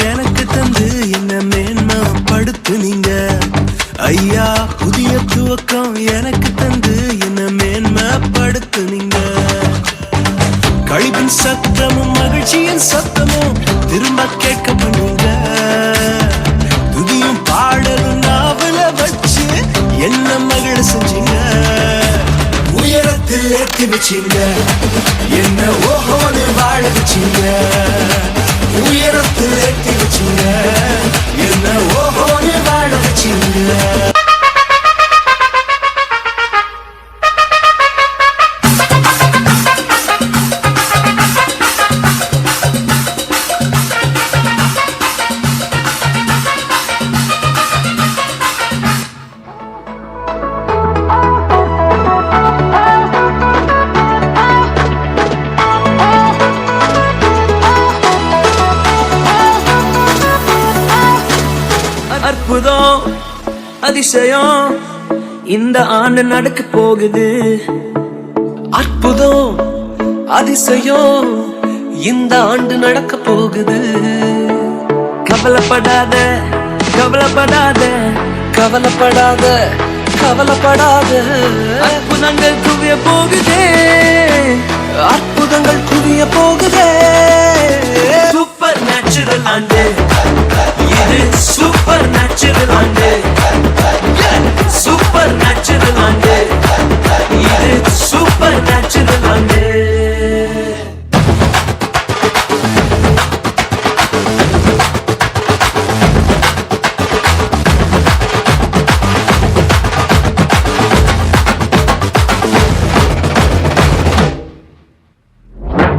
எனக்கு தந்து என்ன மேன்மைப்படுத்துனீங்க ஐயா. புதிய துவக்கம் எனக்கு தந்து என்ன மேன்மைப்படுத்துனீங்க. கழிப்பின் சத்தமும் மகிழ்ச்சியின் சத்தமும் திரும்ப கேட்க பண்ணுங்க. துதியும் பாடலும் நாவல வச்சு என்ன மகிழ செஞ்சீங்க. உயரத்தில் ஏற்றி வச்சீங்க, என்ன ஓஹோன்னு வாழ வச்சீங்க. உயரத்தில் ஏற்றி வச்சீங்க, என்ன ஓஹோன்னு வாழ வச்சீங்க. அற்புதம் அதிசயம் இந்த ஆண்டு நடக்க போகுது. அற்புதம் அதிசயம் இந்த ஆண்டு நடக்க போகுது. கவலைப்படாத கவலைப்படாத கவலைப்படாத கவலைப்படாத. அற்புதங்கள் குவிய போகுதே, அற்புதங்கள் குவிய போகுதே. சூப்பர் நேச்சுரல் ஆண்டு இது, சூப்பர் நேச்சுரல் ஆண்டு, சூப்பர் நேச்சுரல் ஆண்டு இது, சூப்பர் நேச்சுரல் ஆண்டு.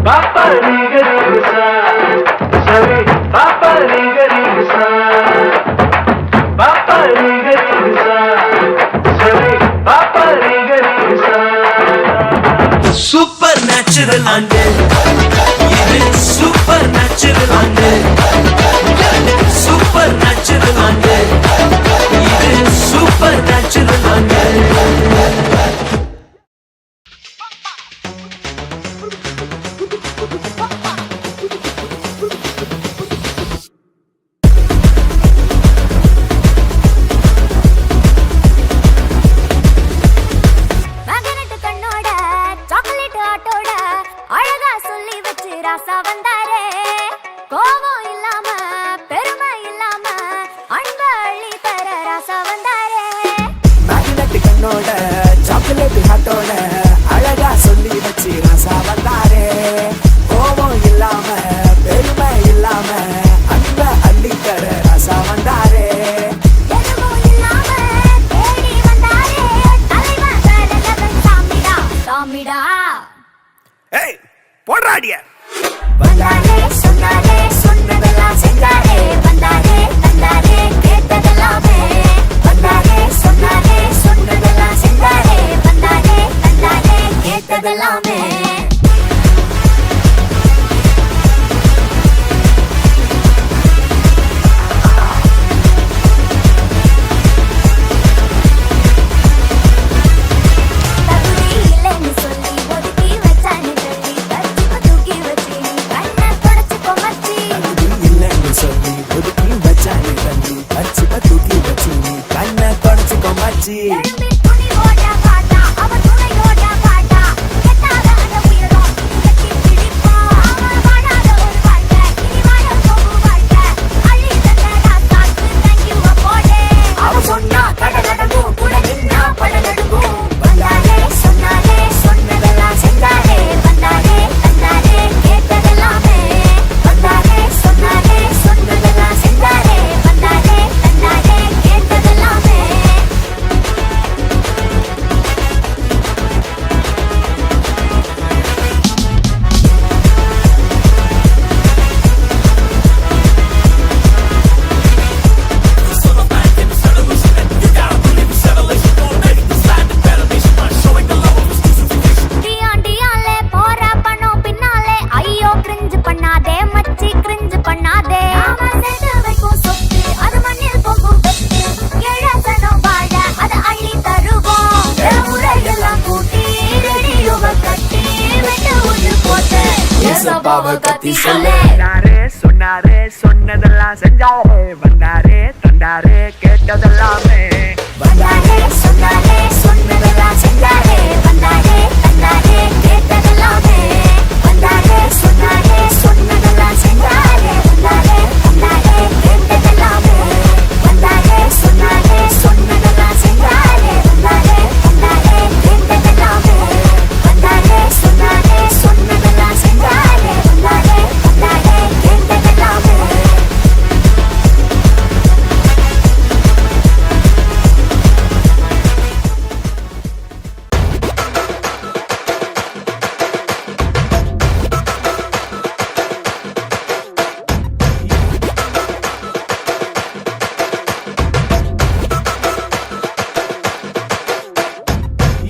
Papa liga liga sorry Papa liga liga Papa liga liga sorry Papa liga liga. Super natural ande இது super natural ande, super natural ande இது super natural ande. அழகா சொல்லி வச்சு ராசா வந்தாரே கோவம் மச்சி. சொன்னாரே சொன்னதெல்லாம் செஞ்சாரே வந்தாரே தந்தாரே கேட்டதெல்லாமே வந்தாரே சொன்னாரே சொன்னதெல்லாம் செஞ்சாரே வந்தாரே தந்தாரே கேட்டதெல்லாமே வந்தாரே சொன்னாரே சொன்னதெல்லாம் செஞ்சாரே வந்தாரே தந்தாரே கேட்டதெல்லாமே வந்தாரே சொன்னாரே சொன்னதெல்லாம் செஞ்சாரே வந்தாரே தந்தாரே கேட்டதெல்லாமே வந்தாரே சொன்னாரே சொன்னதெல்லாம் செஞ்சாரே வந்தாரே தந்தாரே கேட்டதெல்லாமே.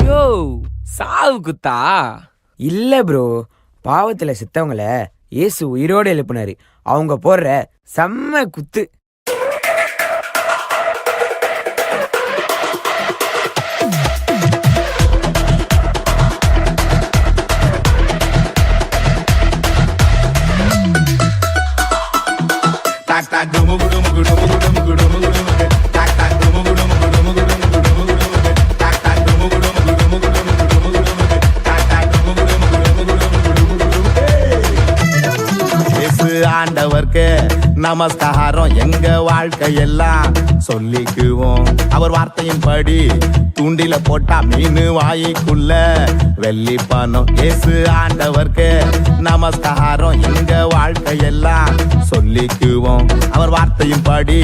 யோ சாவு குத்தா? இல்ல ப்ரோ, பாவத்துல செத்தவங்கள இயேசு உயிரோடு எழுப்பினாரு. அவங்க போடுற செம்ம குத்து. ஆண்டவர்க்கு நமஸ்காரம் எங்க வாழ்க்கையெல்லாம் சொல்லிக்குவோம். அவர் வார்த்தையின்படி தூண்டில போட்டா மீன் வாய்க்குள்ள வெள்ளி பணம். இயேசு ஆண்டவர்க்கு நமஸ்காரம் எங்க வாழ்க்கையெல்லாம் சொல்லிக்குவோம். அவர் வார்த்தையின்படி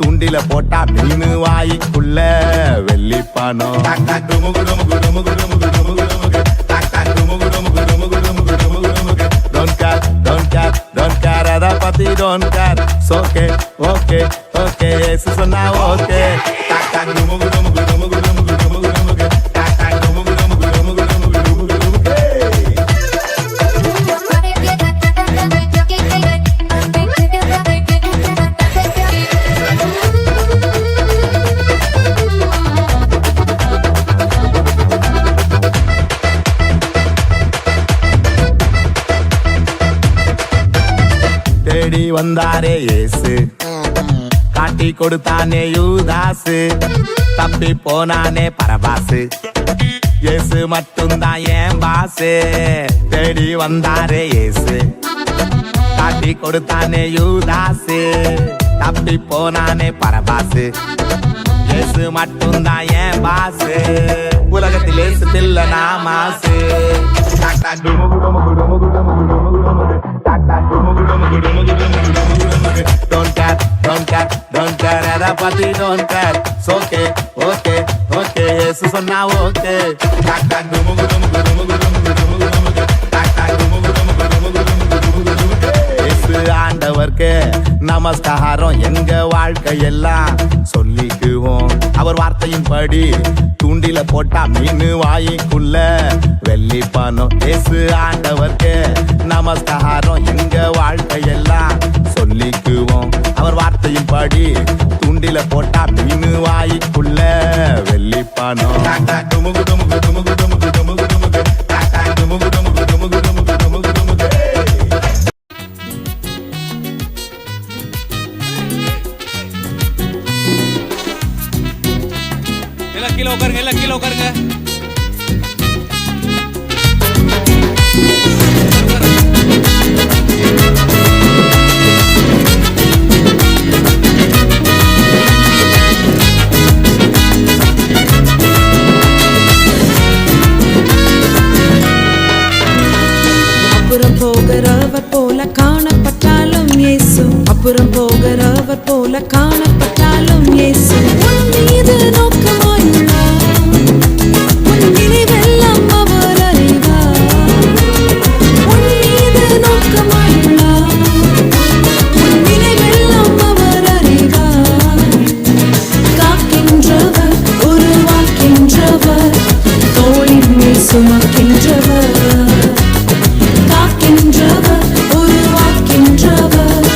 தூண்டில போட்டா மீன் வாய்க்குள்ள வெள்ளி பணம். Don't care, அதை பத்தி don't care. Okay, okay, okay, இயேசு சொன்னா okay. தேடி வந்தாரே இயேசு, காட்டி கொடுத்தானே யூதாசு, தப்பி போனானே பரபாசு, இயேசு மட்டும்தான் என் பாசு. தேடி வந்தாரே இயேசு, காட்டி கொடுத்தானே யூதாசு, தப்பி போனானே பரபாசு, இயேசு மட்டும்தான் என் பாசு. உலகத்தில் இயேசு தில்ல நாமாசு. Don't care, don't care, don't care, அதை பத்தி don't care. Okay, okay, okay, இயேசு சொன்னா okay. இயேசு ஆண்டவர்க்கு நமஸ்காரம் எங்க வாழ்க்கையெல்லாம் சொல்லிக்குவோம். அவர் வார்த்தையின்படி தூண்டில போட்டா மீன் வாய்க்குள்ள வெள்ளி பணம். இயேசு ஆண்டவர்க்கு நமஸ்காரம் எங்க வாழ்க்கையெல்லாம் சொல்லிக்குவோம். அவர் வார்த்தையின்படி தூண்டில போட்டா மீன் வாய்க்குள்ள வெள்ளி பணம். எல்லாம் கீழே உட்காருங்க, எல்லாம் கீழே உட்காருங்க. அப்புறம் போகிறவர் போல காணப்பட்டாலும் இயேசு, அப்புறம் போகிறவர் போல காணப்பட்டாலும் இயேசு உன் மீது நோக்கமாயுள்ளார். உன் நினைவெல்லாம் அவர் அறிவார். உன் மீது நோக்கமாயுள்ளார். உன் நினைவெல்லாம் அவர் அறிவார். காக்கின்றவர், உருவாக்கின்றவர், தோளின் மேல் சுமக்கின்றவர். காக்கின்றவர், உருவாக்கின்றவர்,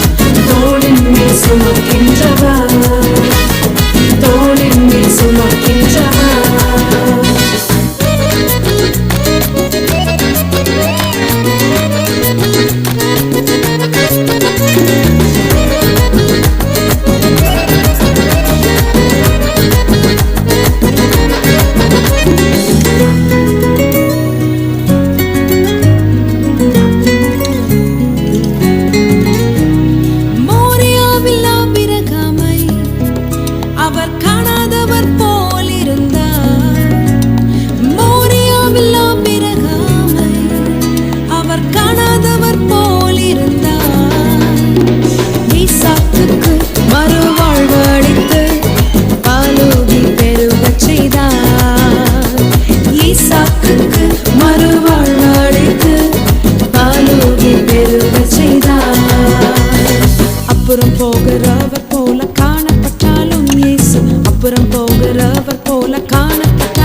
தோளின் மேல் சுமக்கின்றவர். தோளின் மேல் சுமக்கின்றவர். மோரியாவில் ஆபிரகாமை அவர் காணாதவர் போல் இருந்தார். மோரியாவில் ஆபிரகாமை அவர் காணாதவர் போல் இருந்தார். ஈசாக்குக்கு மறுவாழ்வு அளித்து பாலூதி பெருகச் செய்தார். ஈசாக்குக்கு மறுவாழ்வு அளித்து பாலூதி பெருகச் செய்தார். அப்புறம் போகிறவர் போல காணப்பட்டாலும் இயேசு, அப்புறம் போகிறவர் போல காணப்பட்டாலும்